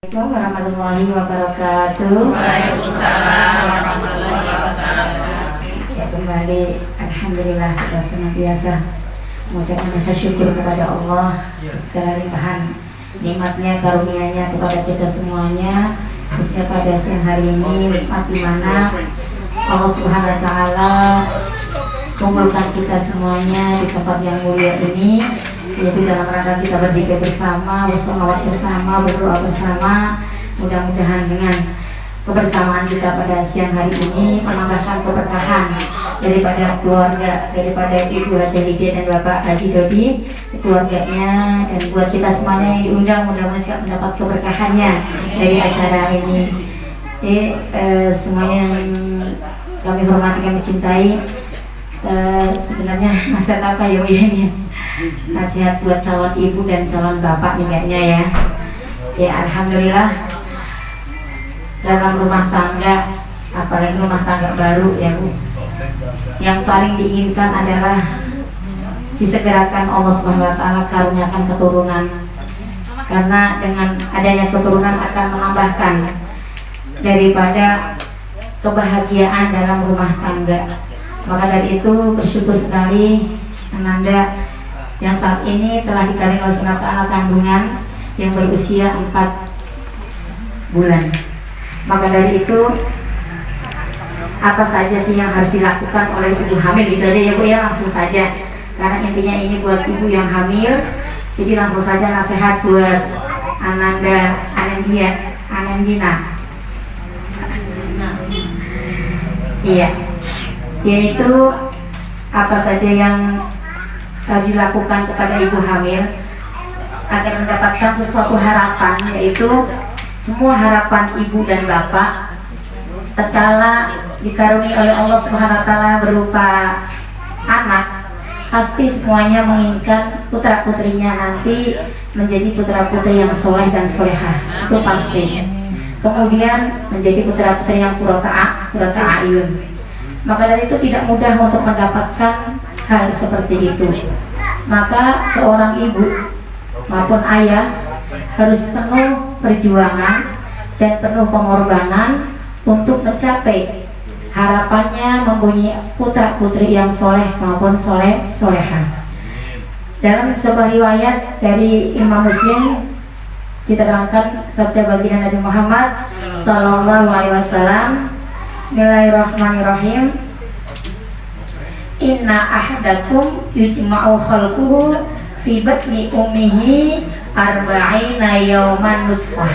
Assalamualaikum warahmatullahi wabarakatuh. Waalaikumsalam warahmatullahi wabarakatuh. Ya, kembali alhamdulillah kita senantiasa mengucapkan rasa syukur kepada Allah segala limpahan nikmatnya, karunia-Nya kepada kita semuanya, khususnya pada siang hari ini, nikmat di mana Allah Subhanahu wa taala kumpulkan kita semuanya di tempat yang mulia ini, yaitu dalam rangka kita berzikir bersama, bersolawat bersama, berdoa bersama. Mudah-mudahan dengan kebersamaan kita pada siang hari ini menambahkan keberkahan daripada keluarga, daripada Ibu Haji Lydia dan Bapak Haji Dodi sekeluarganya, dan buat kita semuanya yang diundang, mudah-mudahan juga mendapat keberkahannya dari acara ini. Semuanya yang kami hormati, kami cintai, sebenarnya nasihat apa ya ini? Nasihat buat calon ibu dan calon bapak nih kayaknya ya. Ya alhamdulillah, dalam rumah tangga, apalagi rumah tangga baru ya Bu, yang paling diinginkan adalah disegerakan Allah Subhanahu wa taala karuniakan keturunan, karena dengan adanya keturunan akan menambahkan daripada kebahagiaan dalam rumah tangga. Maka dari itu bersyukur sekali Ananda yang saat ini telah dikaruniai Allah Subhanahu wa taala kandungan yang berusia 4 bulan. Maka dari itu apa saja sih yang harus dilakukan oleh ibu hamil, itu aja ya Bu ya, langsung saja, karena intinya ini buat ibu yang hamil. Jadi langsung saja nasihat buat Anandina. Iya, yaitu apa saja yang harus dilakukan kepada ibu hamil agar mendapatkan sesuatu harapan, yaitu semua harapan ibu dan bapak tatkala dikaruniai oleh Allah Subhanahu wa taala berupa anak, pasti semuanya menginginkan putra putrinya nanti menjadi putra putri yang soleh dan solehah, itu pasti. Kemudian menjadi putra putri yang qurrata a'yun. Maka dari itu tidak mudah untuk mendapatkan hal seperti itu. Maka seorang ibu maupun ayah harus penuh perjuangan dan penuh pengorbanan untuk mencapai harapannya mempunyai putra putri yang soleh maupun solehah. Dalam sebuah riwayat dari Imam Muslim diterangkan sabda baginda Nabi Muhammad sallallahu alaihi wasallam, Bismillahirrahmanirrahim. Inna ahdakum yujma'u khalquhu fi batni ummihi arba'ina yawman nutfah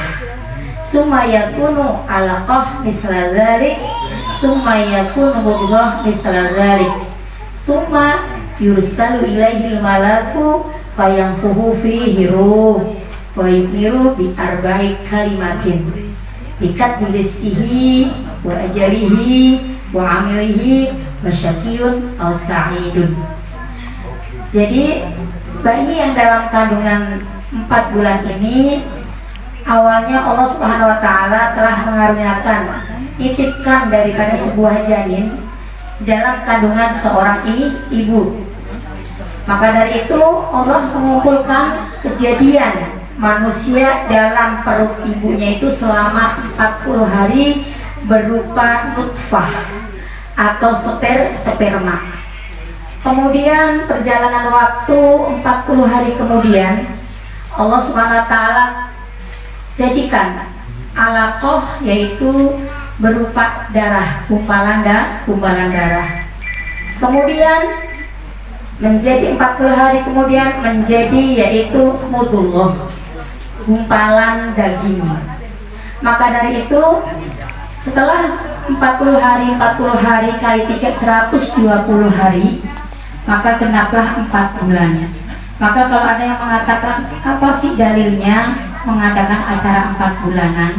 summa yakunu alaqah misla dzalik summa yakunu mudghah misla dzalik summa yursalu ilaihil malaku fayanfuhu fihi ruh wa yumiru bi arba'i kalimatin bikat rizqihi wa ajalihi wa amilihi wa syakiyun aw sa'idun. Jadi bayi yang dalam kandungan 4 bulan ini awalnya Allah Subhanahu wa taala telah mengaruniakan, nitipkan daripada sebuah janin dalam kandungan seorang ibu. Maka dari itu Allah mengumpulkan kejadian manusia dalam perut ibunya itu selama 40 hari berupa nutfah atau sperma. Kemudian perjalanan waktu 40 hari kemudian Allah Subhanahu wa taala jadikan alaqah, yaitu berupa darah, gumpalan darah. Kemudian menjadi 40 hari kemudian menjadi yaitu mudghah, gumpalan daging. Maka dari itu setelah 40 hari kali 3 120 hari, maka genaplah 4 bulan. Maka kalau ada yang mengatakan apa sih dalilnya mengadakan acara 4 bulanan,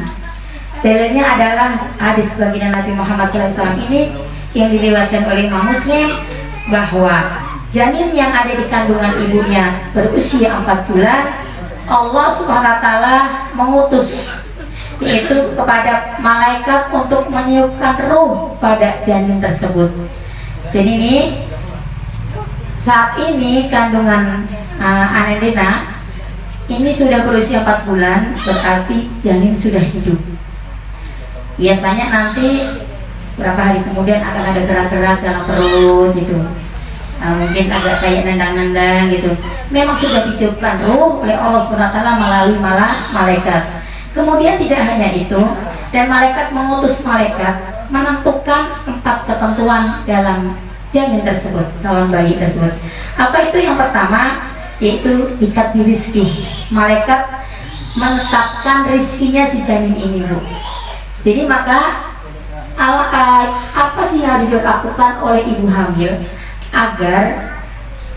dalilnya adalah hadis baginda Nabi Muhammad SAW ini yang diriwayatkan oleh Imam Muslim, bahwa janin yang ada di kandungan ibunya berusia 4 bulan, Allah Subhanahu wa taala mengutus yaitu kepada malaikat untuk meniupkan ruh pada janin tersebut. Jadi ini saat ini kandungan Anandina ini sudah berusia 4 bulan, berarti janin sudah hidup. Biasanya nanti berapa hari kemudian akan ada gerak-gerak dalam perut gitu. Mungkin agak kayak nendang-nendang gitu. Memang sudah ditiupkan ruh oleh Allah SWT melalui malaikat. Kemudian tidak hanya itu, dan malaikat mengutus malaikat menentukan 4 ketentuan dalam janin tersebut, calon bayi tersebut. Apa itu? Yang pertama yaitu ikat di rizki. Malaikat menetapkan rizkinya si janin ini, Bu. Jadi maka apa sih yang harus dilakukan oleh ibu hamil agar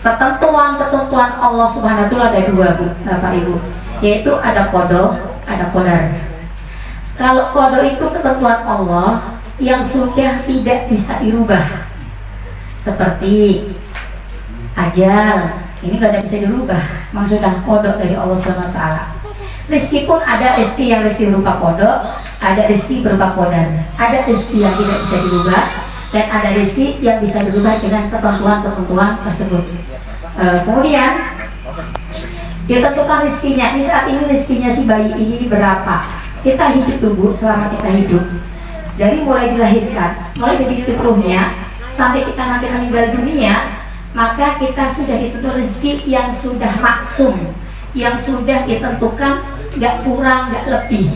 ketentuan-ketentuan Allah Subhanahu wa taala ada 2, Bu, Bapak Ibu, yaitu ada qada, ada qadar. Kalau qada itu ketentuan Allah yang sudah tidak bisa dirubah, seperti ajal, ini gak bisa dirubah, maksudnya qada dari Allah Subhanahu wa taala. Rizki pun ada rizki yang rizki berupa qada, ada rizki berupa qadar. Ada rizki yang tidak bisa dirubah, dan ada rizki yang bisa dirubah dengan ketentuan-ketentuan tersebut. Kemudian ditentukan rizkinya. Ini saat ini rizkinya si bayi ini berapa? Kita hidup tubuh selama kita hidup, dari mulai dilahirkan, mulai dari titik ruhnya sampai kita nanti meninggal dunia, maka kita sudah ditentukan rezeki yang sudah maksum, yang sudah ditentukan, gak kurang, gak lebih.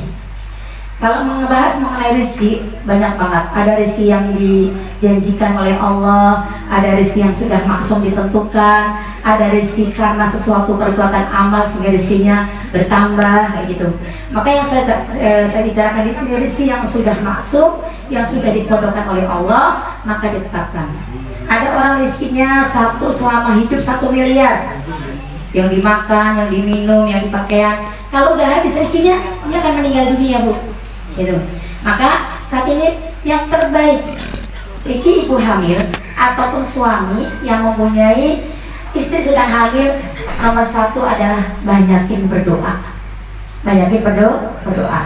Kalau membahas mengenai rezeki, banyak banget. Ada rezeki yang dijanjikan oleh Allah, ada rezeki yang sudah maksum ditentukan, ada rezeki karena sesuatu perbuatan amal sehingga rezekinya bertambah, kayak gitu. Maka yang saya bicarakan di sini rezeki yang sudah maksum, yang sudah dikodokkan oleh Allah, maka ditetapkan. Ada orang rezekinya selama hidup 1 miliar, yang dimakan, yang diminum, yang dipakaian. Kalau udah habis rezekinya, dia akan meninggal dunia, Bu. Gitu. Maka saat ini yang terbaik bagi ibu hamil ataupun suami yang mempunyai istri sedang hamil, nomor 1 adalah banyakin berdoa. Banyakin berdoa.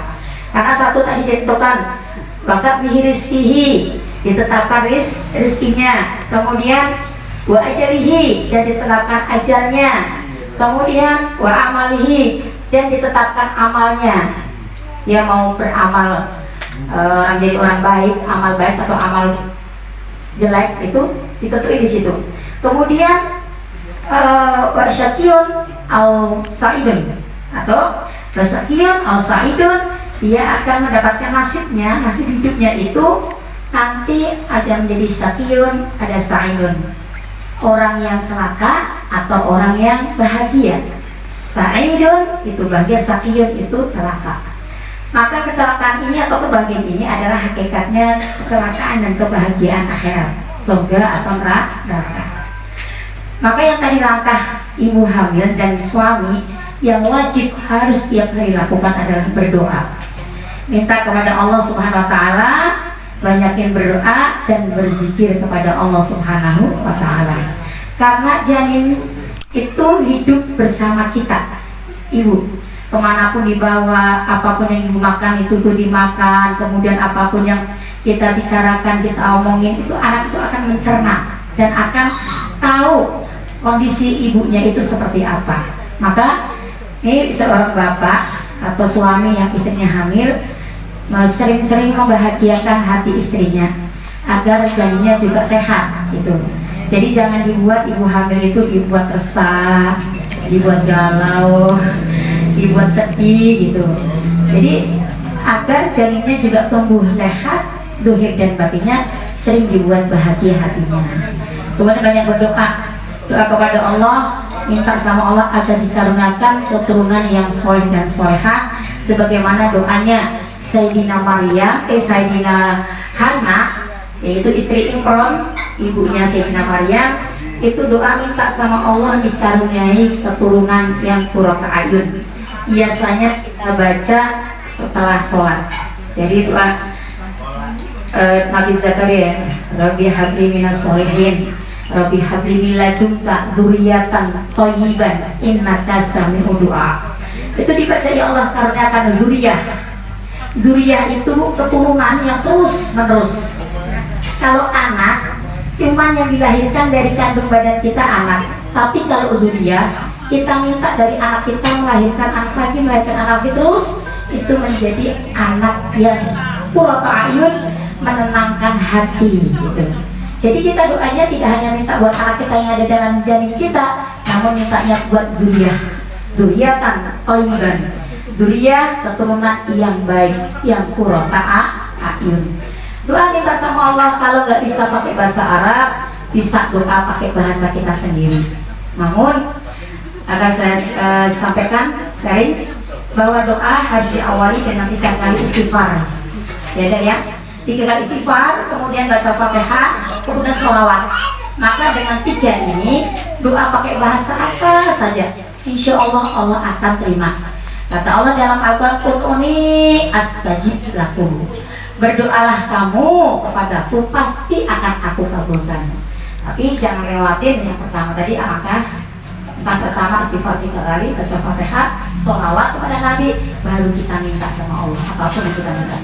Karena 1 tadi ditentukan bakat bihi rizkihi, ditetapkan rizkinya. Kemudian wa ajalihi, dan ditetapkan ajalnya. Kemudian wa amalihi, dan ditetapkan amalnya. Dia mau beramal, orang jadi orang baik, amal baik atau amal jelek, itu ditentuin di situ. Kemudian wasyakiyun au sa'idun, atau wasyakiyun au sa'idun, dia akan mendapatkan nasibnya, nasib hidupnya itu nanti aja menjadi syakiyun, ada sa'idun, orang yang celaka atau orang yang bahagia. Sa'idun itu bahagia, syakiyun itu celaka. Maka kecelakaan ini atau kebahagiaan ini adalah hakikatnya kecelakaan dan kebahagiaan akhirat, surga atau neraka. Maka yang tadi langkah ibu hamil dan suami yang wajib harus tiap hari lakukan adalah berdoa. Minta kepada Allah Subhanahu wa taala, banyakin berdoa dan berzikir kepada Allah Subhanahu wa taala. Karena janin itu hidup bersama kita, Ibu. Kemanapun dibawa, apapun yang ibu makan itu dimakan. Kemudian apapun yang kita bicarakan, kita omongin, itu anak itu akan mencerna dan akan tahu kondisi ibunya itu seperti apa. Maka ini seorang bapak atau suami yang istrinya hamil sering-sering membahagiakan hati istrinya agar janinnya juga sehat gitu. Jadi jangan dibuat ibu hamil itu dibuat resah, dibuat galau, dibuat sedih gitu. Jadi agar janinnya juga tumbuh sehat, dohir dan batinnya, sering dibuat bahagia hatinya. Kemudian banyak berdoa, doa kepada Allah, minta sama Allah agar dikaruniakan keturunan yang soleh dan solehah, sebagaimana doanya Sayyidina Sayyidina Hana, yaitu istri Imran, ibunya Sayyidina Maryam. Itu doa minta sama Allah dikaruniai keturunan yang qurrata ayun. Biasanya kita baca setelah sholat. Jadi doa Nabi Zakaria, Rabbi habli minas sholihin, Rabbi habli min ladunka dzurriyyatan thayyiban innaka sami'ud du'a. Itu dibaca, ya Allah karuniakan dzurriyyah. Dzurriyyah itu keturunan yang terus menerus. Kalau anak cuma yang dilahirkan dari kandung badan kita anak, tapi kalau dzurriyyah kita minta dari anak kita melahirkan anak lagi, melahirkan anak lagi, terus itu menjadi anak yang qurratu ayun, menenangkan hati gitu. Jadi kita doanya tidak hanya minta buat anak kita yang ada dalam janin kita, namun mintanya buat zuriyatan thayyiban, zuriyah keturunan yang baik, yang qurratu ayun. Doa minta sama Allah, kalau nggak bisa pakai bahasa Arab, bisa doa pakai bahasa kita sendiri. Namun akan saya sampaikan sharing bahwa doa harus diawali dengan 3 kali istighfar. Ya, ya. 3 kali istighfar, kemudian baca Fatihah, kemudian sholawat. Maka dengan 3 ini, doa pakai bahasa apa saja, insya Allah Allah akan terima. Kata Allah dalam Al-Quran, "Ud'uni astajib lakum." Berdoalah kamu kepadaku, pasti akan aku kabulkan. Tapi jangan lewatin yang pertama tadi, apakah pertama istighfar 3 kali, baca Fatihah, sholawat kepada Nabi, baru kita minta sama Allah apapun yang kita minta.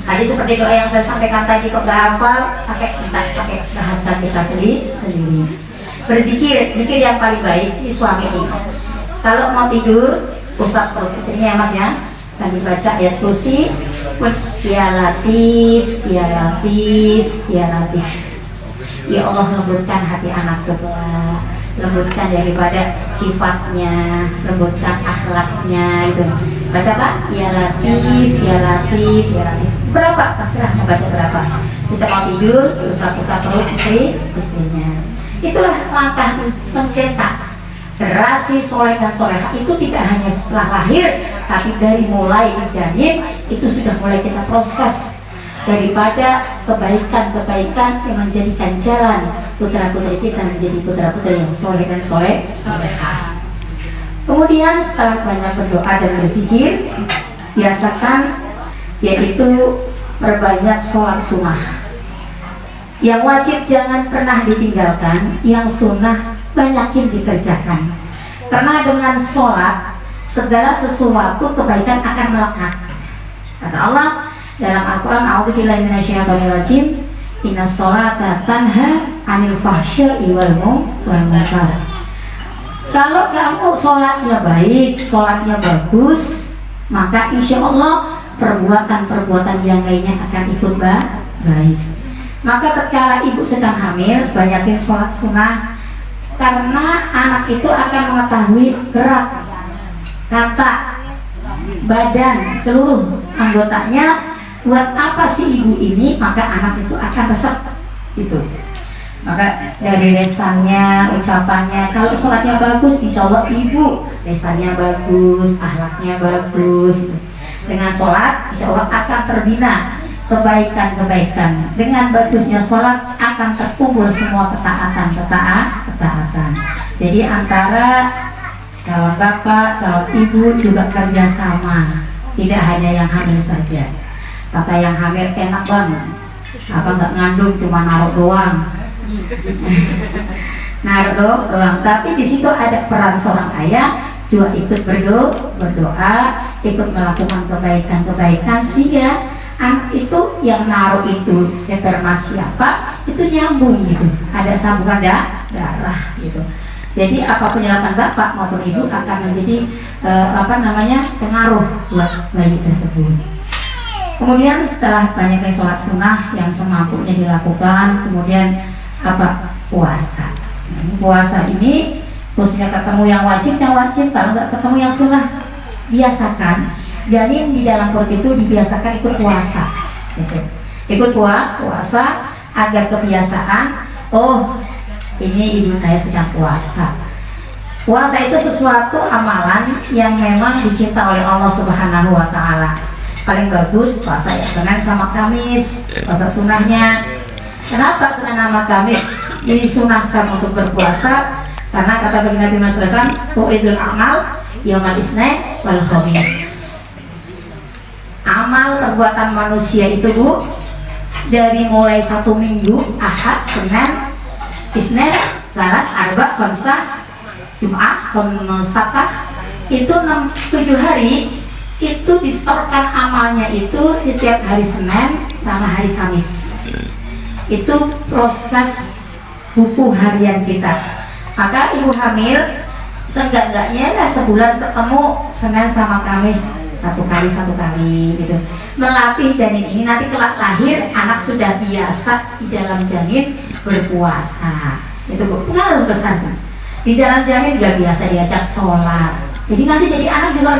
Tadi seperti doa yang saya sampaikan tadi, kok gak hafal, minta pakai bahasa kita sendiri. Berzikir, zikir yang paling baik di suami ini. Kalau mau tidur, pusat perut istrinya ya Mas ya, sambil baca ayat kursi, ya Latif, ya Latif, ya Latif. Ya Allah, lembutkan hati anak kita, lembutkan daripada sifatnya, lembutkan akhlaknya itu. Baca Pak, ya Latif, ya Latif, ya Latif. Berapa? Terserah mau baca berapa. Setiap mau tidur, usap-usap perut istrinya. Itulah langkah mencetak generasi soleh dan soleha. Itu tidak hanya setelah lahir, tapi dari mulai janin itu sudah mulai kita proses, daripada kebaikan-kebaikan yang menjadikan jalan putra-putri kita menjadi putra-putri yang soleh dan soleha. Kemudian setelah banyak berdoa dan berzikir, biasakan yaitu perbanyak sholat sunnah. Yang wajib jangan pernah ditinggalkan, yang sunnah banyakin dikerjakan. Karena dengan sholat segala sesuatu kebaikan akan melekat. Kata Allah dalam Al-Quran, "A'udzubillahi minasyaitonirrajim, innas sholata tanha 'anil fahsya'i wal munkar." Kalau kamu sholatnya baik, sholatnya bagus, maka insya Allah perbuatan-perbuatan yang lainnya akan ikut baik. Maka tatkala ibu sedang hamil, banyakin sholat sunnah, karena anak itu akan mengetahui gerak, kata, badan, seluruh anggotanya. Buat apa sih ibu ini, maka anak itu akan resep gitu. Maka dari lesannya, ucapannya, kalau sholatnya bagus, insya Allah ibu lesannya bagus, akhlaknya bagus. Dengan sholat, insya Allah akan terbina kebaikan-kebaikan. Dengan bagusnya sholat akan terkumpul semua ketaatan. Jadi antara calon bapak, calon ibu juga kerjasama, tidak hanya yang hamil saja. Kata yang hamil enak banget, apa nggak ngandung, cuma naruh doang. Naruh doang. Tapi di situ ada peran seorang ayah juga ikut berdoa, ikut melakukan kebaikan-kebaikan, sehingga anak itu yang naruh itu sperma siapa itu nyambung gitu, ada sambungan darah gitu. Jadi apapun yang dilakukan bapak maupun ibu akan menjadi pengaruh buat bayi tersebut. Kemudian setelah banyaknya sholat sunnah yang semampunya dilakukan, kemudian puasa. Puasa ini khususnya ketemu yang wajib, kalau nggak ketemu yang sunnah, biasakan janin di dalam perut itu dibiasakan ikut puasa gitu. Ikut puasa agar kebiasaan, oh ini ibu saya sedang puasa. Puasa itu sesuatu amalan yang memang dicinta oleh Allah Subhanahu wa Ta'ala. Paling bagus puasa ya Senin sama Kamis, puasa sunnahnya. Kenapa Senin sama Kamis disunahkan untuk berpuasa? Karena kata baginda Nabi Muhammad SAW, tu'idul amal yaumal isnain wal khamis. Amal perbuatan manusia itu Bu, dari mulai 1 minggu, Ahad, Senin, Isnin, Salas, Arba, Khamsah, Jum'ah, Sabtah, itu 7 hari itu disetorkan amalnya itu setiap hari Senin sama hari Kamis. Itu proses buku harian kita. Maka ibu hamil seenggak-enggaknya lah sebulan ketemu Senin sama Kamis satu kali gitu, melatih janin ini. Nanti kelak lahir anak sudah biasa di dalam janin berpuasa, itu pengaruh besar. Di dalam janin udah biasa diajak sholat, jadi nanti jadi anak juga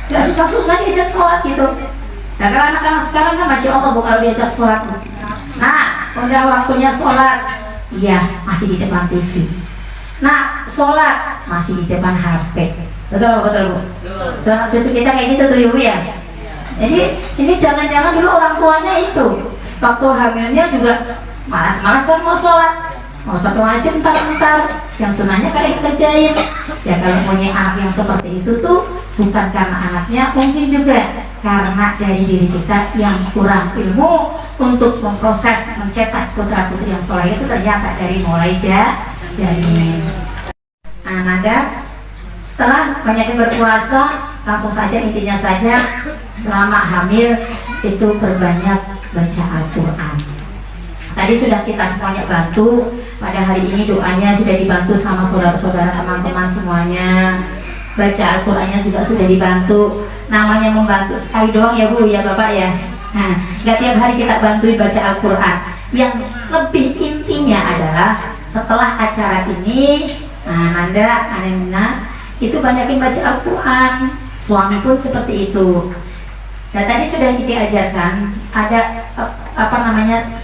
gak susah-susah diajak sholat gitu. Nah kalau anak-anak sekarang kan Masya Allah bu, kalau diajak sholat, nah udah waktunya sholat, iya masih di depan TV. Nah sholat masih di depan HP. Betul bu. Tuh, anak cucu kita kayak gitu tuh ibu ya. Jadi ini jangan-jangan dulu orang tuanya itu waktu hamilnya juga malas-malasan mau sholat, mau satu wajib entar-entar, yang sunahnya kayak dikerjain. Ya kalau punya anak yang seperti itu tuh bukan karena anaknya, mungkin juga karena dari diri kita yang kurang ilmu untuk memproses mencetak putra-putri yang soleh itu ternyata dari mulai janin. Nah, maka setelah banyakin berpuasa, langsung saja intinya saja selama hamil itu perbanyak baca Al-Quran. Tadi sudah kita semuanya bantu, pada hari ini doanya sudah dibantu sama saudara-saudara teman-teman semuanya. Baca Al-Qurannya juga sudah dibantu. Namanya membantu sekali doang ya bu, ya bapak ya. Nah, gak tiap hari kita bantuin baca Al-Quran. Yang lebih intinya adalah setelah acara ini, Anda itu banyakin baca Al-Quran. Suami pun seperti itu. Dan tadi sudah kita ajarkan ada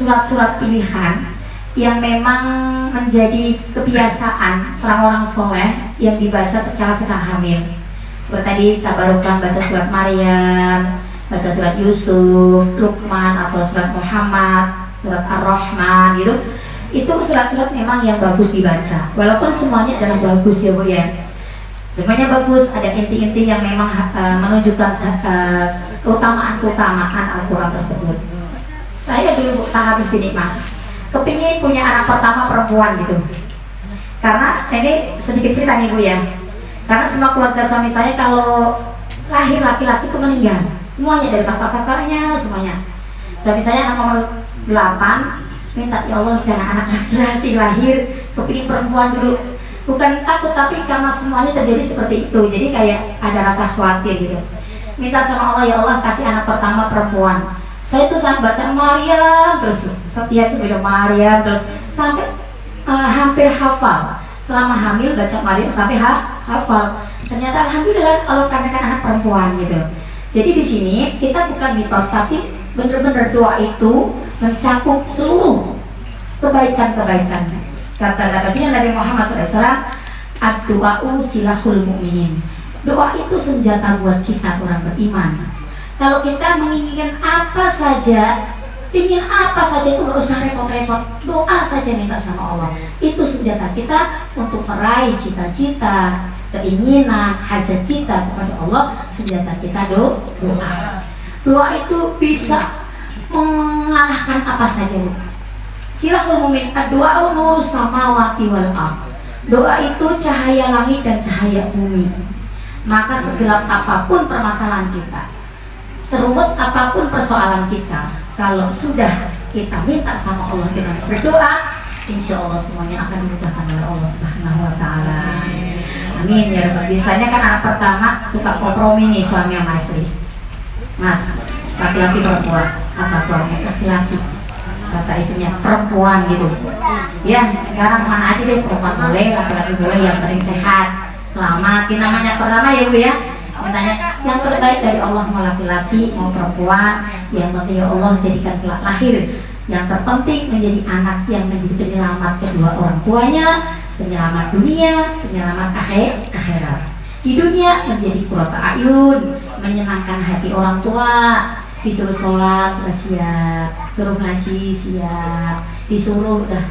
surat-surat pilihan yang memang menjadi kebiasaan orang-orang soleh yang dibaca ketika sedang hamil. Seperti tadi tabarukan baca surat Maryam, baca surat Yusuf, Luqman atau surat Muhammad, surat Ar-Rahman gitu. Itu surat-surat memang yang bagus dibaca. Walaupun semuanya adalah bagus ya bu ya. Semuanya bagus, ada inti-inti yang memang menunjukkan keutamaan Al-Quran tersebut. Saya dulu habis binikmah, kepingin punya anak pertama perempuan gitu. Karena ini sedikit cerita nih bu ya. Karena semua keluarga suami saya kalau lahir laki-laki itu meninggal, semuanya dari kakak-kakaknya semuanya. Suami saya anak nomor 8, minta ya Allah jangan anak laki-laki lahir, kepingin perempuan dulu. Bukan takut, tapi karena semuanya terjadi seperti itu, jadi kayak ada rasa khawatir gitu. Minta sama Allah, ya Allah kasih anak pertama perempuan. Saya tuh saat baca Maryam terus, setiap video Maryam terus sampai hampir hafal. Selama hamil baca Maryam sampai hafal. Ternyata alhamdulillah Allah karuniakan anak perempuan gitu. Jadi di sini kita bukan mitos, tapi benar-benar doa itu mencakup seluruh kebaikan-kebaikan. Kata baginda Nabi Muhammad SAW, ad-du'a'u silahul mu'minin. Doa itu senjata buat kita orang beriman. Kalau kita menginginkan apa saja, ingin apa saja itu nggak usah repot-repot, doa saja minta sama Allah. Itu senjata kita untuk meraih cita-cita, keinginan, hajat kita kepada Allah. Senjata kita doa. Doa itu bisa mengalahkan apa saja. Silahul mu'min, doa nur samawati wal ardh. Doa itu cahaya langit dan cahaya bumi. Maka segelap apapun permasalahan kita, serumet apapun persoalan kita, kalau sudah kita minta sama Allah dengan berdoa, insya Allah semuanya akan dimudahkan oleh Allah Subhanahu Wa Taala. Amin ya Rabbal. Biasanya kan anak pertama suka kompromi nih suami sama istri. Mas, laki-laki perempuan, kata suami laki-laki, kata istrinya perempuan gitu. Ya sekarang mana aja deh, perempuan boleh, laki-laki boleh, yang penting sehat, selamat. Ini namanya pertama ya bu ya. Mintanya yang terbaik dari Allah, mau laki-laki mau perempuan, yang penting ya Allah jadikan kelak lahir yang terpenting menjadi anak yang menjadi penyelamat kedua orang tuanya, penyelamat dunia, penyelamat akhirat. Di dunia menjadi qurratu a'yun, menyenangkan hati orang tua. Disuruh sholat udah siap, suruh ngaji siap, disuruh udah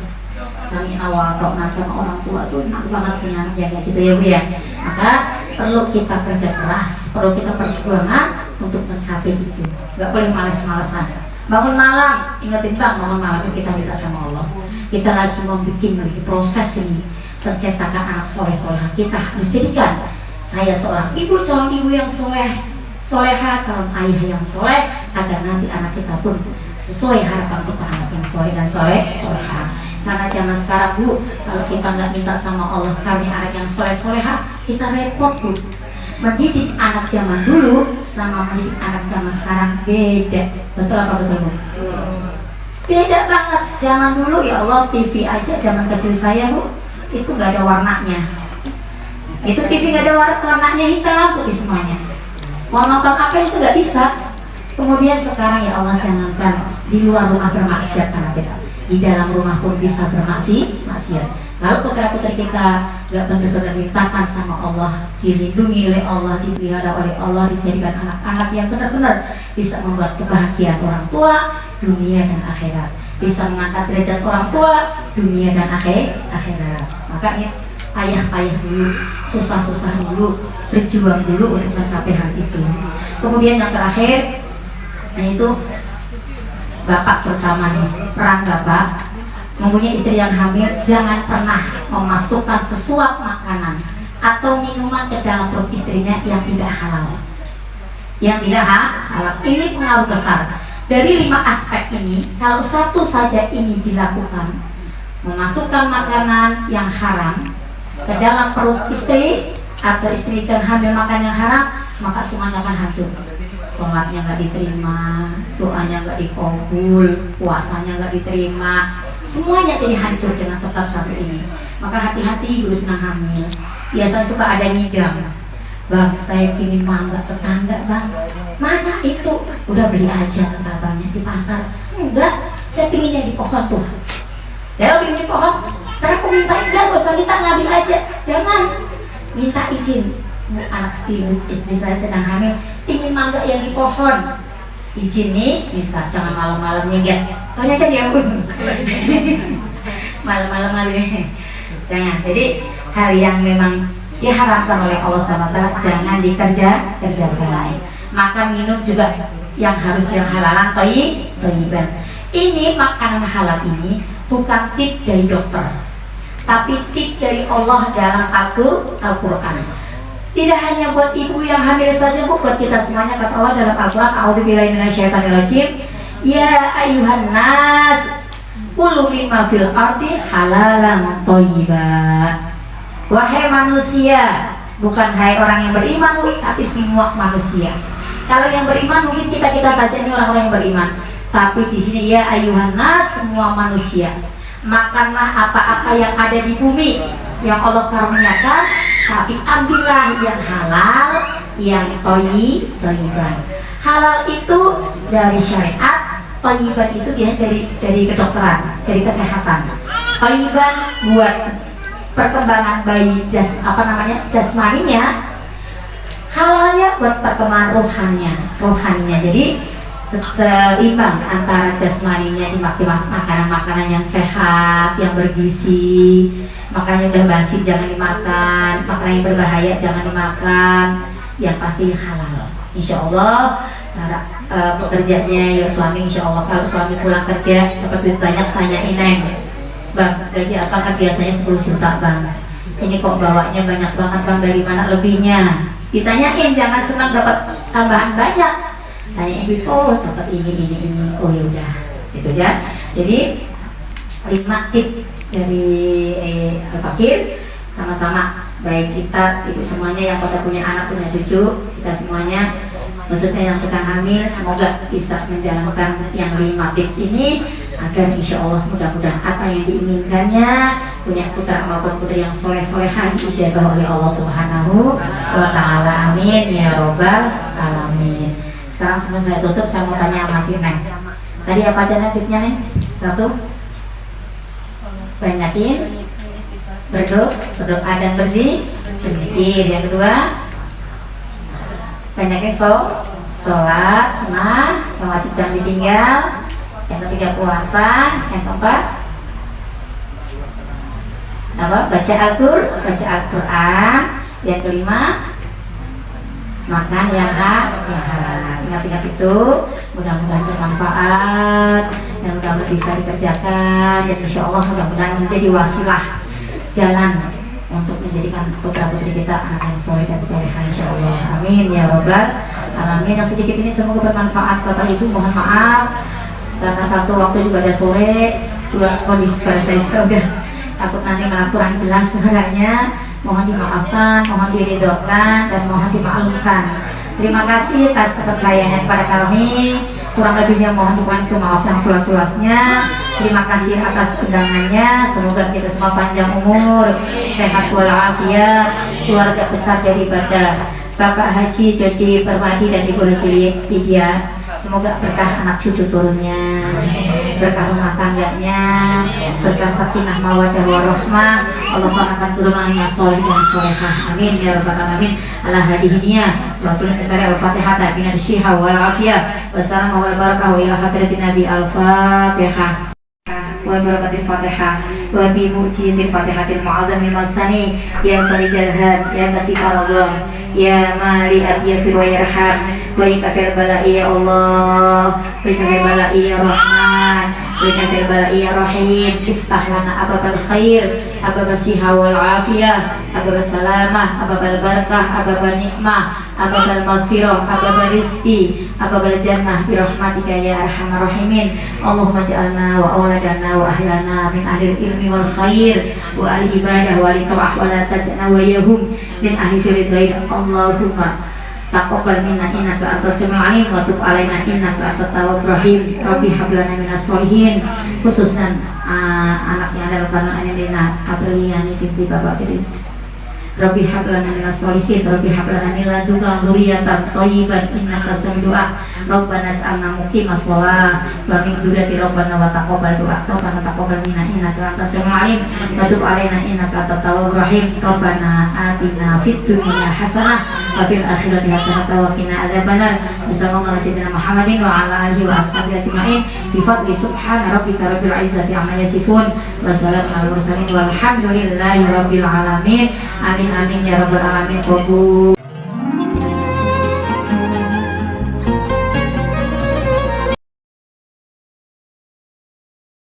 sami awal kok sama orang tua tuh enak banget punya anak yang kayak gitu ya bu ya. Maka perlu kita kerja keras, perlu kita perjuangan untuk mencapai itu. Gak boleh males-malesan. Bangun malam, ingetin bang, bangun malam itu kita minta sama Allah. Kita lagi memiliki proses ini pencetakan anak soleh-soleh. Kita harus jadikan saya seorang ibu, calon ibu yang soleha, calon ayah yang soleh, agar nanti anak kita pun sesuai harapan kita, anak yang soleh dan soleha. Karena zaman sekarang bu, kalau kita nggak minta sama Allah kami anak yang soleha, kita repot Bu. Mendidik anak zaman dulu sama mendidik anak zaman sekarang beda. Betul apa betul Bu? Beda banget. Zaman dulu ya Allah, TV aja zaman kecil saya Bu, itu nggak ada warnanya. Itu TV nggak ada warnanya, hitam putih semuanya. Mau nonton apa itu nggak bisa. Kemudian sekarang ya Allah, jangankan di luar rumah bermaksiat anak kita, di dalam rumah pun bisa bermaksiat. Lalu putra-putri kita nggak benar-benar mintakan sama Allah, dilindungi oleh Allah, dipelihara oleh Allah, dijadikan anak-anak yang benar-benar bisa membuat kebahagiaan orang tua dunia dan akhirat, bisa mengangkat derajat orang tua dunia dan akhirat. Makanya ayah-ayah dulu susah-susah dulu, berjuang dulu untuk mencapai hal itu. Kemudian yang terakhir, yaitu bapak terutama nih, peran bapak mempunyai istri yang hamil, jangan pernah memasukkan sesuap makanan atau minuman ke dalam perut istrinya yang tidak halal. Yang tidak halal ini pengaruh besar. Dari 5 aspek ini, kalau satu saja ini dilakukan, memasukkan makanan yang haram ke dalam perut istri atau istri yang hamil makan yang haram, maka semuanya akan hancur. Sholatnya nggak diterima, doanya nggak dikabul, puasanya nggak diterima, semuanya jadi hancur dengan sebab satu ini. Maka hati-hati dulu senang hamil. Biasanya suka ada nyidam, bang saya pingin mangga tetangga bang, mana itu? Udah beli aja kata abangnya di pasar. Enggak, saya pingin yang di pohon tuh. Ya pingin di pohon, ntar aku minta, enggak, gak usah minta, ngambil aja. Jangan, minta izin. Anak istri saya sedang hamil, pingin mangga yang di pohon, izin nih, minta. Jangan malam-malam nyegat, taunya kan ya Bu. Malam-malam ngambil. Jangan. Jadi hal yang memang diharamkan oleh Allah SWT jangan dikerjakan. Makan minum juga yang harus yang halalan, thayyiban. Ini makanan halal ini bukan tip dari dokter, tapi tip dari Allah dalam Al-Quran. Tidak hanya buat ibu yang hamil saja Bu, buat kita semuanya. Kata Allah dalam Al-Quran, a'udzubillahi minasyaitonirrajim, ya ayuhan nas kulu mimma fil ardi halalan thayyiban. Wahai manusia, bukan hai orang yang beriman Bu, tapi semua manusia. Kalau yang beriman mungkin kita saja ini orang-orang yang beriman, tapi di sini ya ayuhan nas, semua manusia, makanlah apa-apa yang ada di bumi yang Allah karuniakan, tapi ambillah yang halal, yang thayyiban. Halal itu dari syariat, thayyiban itu dia dari kedokteran, dari kesehatan. Thayyiban buat perkembangan bayi jasmaninya, halalnya buat perkembangan rohaninya. Jadi seimbang antara jasmaninya, dimakan makanan-makanan yang sehat, yang bergizi. Makanan yang udah basi jangan dimakan, makanan yang berbahaya jangan dimakan, yang pasti halal. Insya Allah cara bekerjanya ya suami, insya Allah kalau suami pulang kerja dapat duit banyak, tanyain Neng, bang gaji apa, kan biasanya 10 juta bang, ini kok bawanya banyak banget bang, dari mana lebihnya? Ditanyain, jangan senang dapat tambahan banyak, tanyain, oh dapat ini, oh yaudah, gitu ya. Jadi 5 tip dari Al-Fakir, sama-sama baik kita ibu semuanya yang pada punya anak, punya cucu, kita semuanya maksudnya yang sedang hamil, semoga bisa menjalankan yang 5 tip ini agar insya Allah mudah-mudahan apa yang diinginkannya, punya putra maupun putri yang soleh-solehah diijabah oleh Allah Subhanahu wa Ta'ala. Amin ya robbal alamin. Sekarang sebelum saya tutup, saya mau tanya masih Neng, tadi apa aja tipnya Neng? 1, banyakin berdoa dan berzikir. Yang kedua, banyakin sholat sunnah yang wajib jangan ditinggal. Yang ketiga puasa. Yang keempat apa? Baca Al-Quran. Yang kelima, makan yang halal. Ingat-ingat itu, mudah-mudahan bermanfaat dan mudah-mudahan bisa dikerjakan, dan insya Allah mudah-mudahan menjadi wasilah jalan untuk menjadikan putra-putri kita anak yang soleh dan solehah insya Allah. Amin ya robbal alamin. Yang sedikit ini semoga bermanfaat. Kata ibu mohon maaf karena satu waktu juga ada sore, dua kondisi pada saya juga udah takut nanti malah kurang jelas suaranya. mohon dimaafkan, mohon diridhokan, dan mohon dimaklumkan. Terima kasih atas kepercayaannya kepada kami. Kurang lebihnya mohon Tuhan itu maaf yang seluas-luasnya. Terima kasih atas undangannya. Semoga kita semua panjang umur, sehat walafiat, keluarga besar daripada Bapak Haji Dodi Permadi dan Ibu Haji Lydia. Semoga berkah anak cucu turunnya, berkah rumah tangganya, berkah sakinah mawaddah warahmah. Allah akan keturunan yang soleh dan solehah. Amin ya rabbal alamin. Ala hadihiniya wa tulun isari al-fatihah bin al-syiha wal afiyah wassalamu wal barakah wa ila hadratin nabi al-fatihah wa barakatil fatihah wa bi mu'jizatil fatihatil mu'azzamil matsani ya farijal ham ya kasifal gham ya mali atiyafir wa yarham wa yakfir bala'i ya Allah wa yakfir bala'i ya Rahman wa yakfir bala'i ya Rahim. Iftah lana ababal khair, ababal siha wal afiyah, ababal salamah, ababal barakah, ababal nikmah, ababal maghfirah, ababal rizki, ababal jannah birahmatika ya arhamar rahimin. Allahumma ja'alna wa auladana wa ahlana min ahli ilmi wal khair wa ahli ibadah wa ahli ta'ah wa la taj'alna wa yahum min ahli sirri ghair. Allahumma taqabbal minna innaka antas samiul alim wa tub alaina innaka antat tawwabur rahim. Rabbi hab lana minas solihin. Khususnya anaknya adalah kanan Angelina Apriliani binti Bapak Beri. Rabbi hab lana minas solihin. Rabbi hab lana min ladunka dzurriyyatan thayyiban innaka samiul du'a. Rabbana ij'alna muqimas shalah wa min dzurriyyati rabbana wa taqabbal du'a. Rabbana taqabbal minna innaka antas samiul alim wa tub alaina innaka antat tawwabur rahim. Rabbana atina fid dunya hasanah wa fil akhirati hasanah wa qina adzabannar. Sallallahu alaihi wasallam Muhammadin wa ala alihi wa ashabihi ajma'in bi fadli subhana rabbika rabbil izzati amma yasifun wa salamun alal mursalin walhamdulillahi rabbil alamin. Amin amin ya rabbal alamin. Qabul.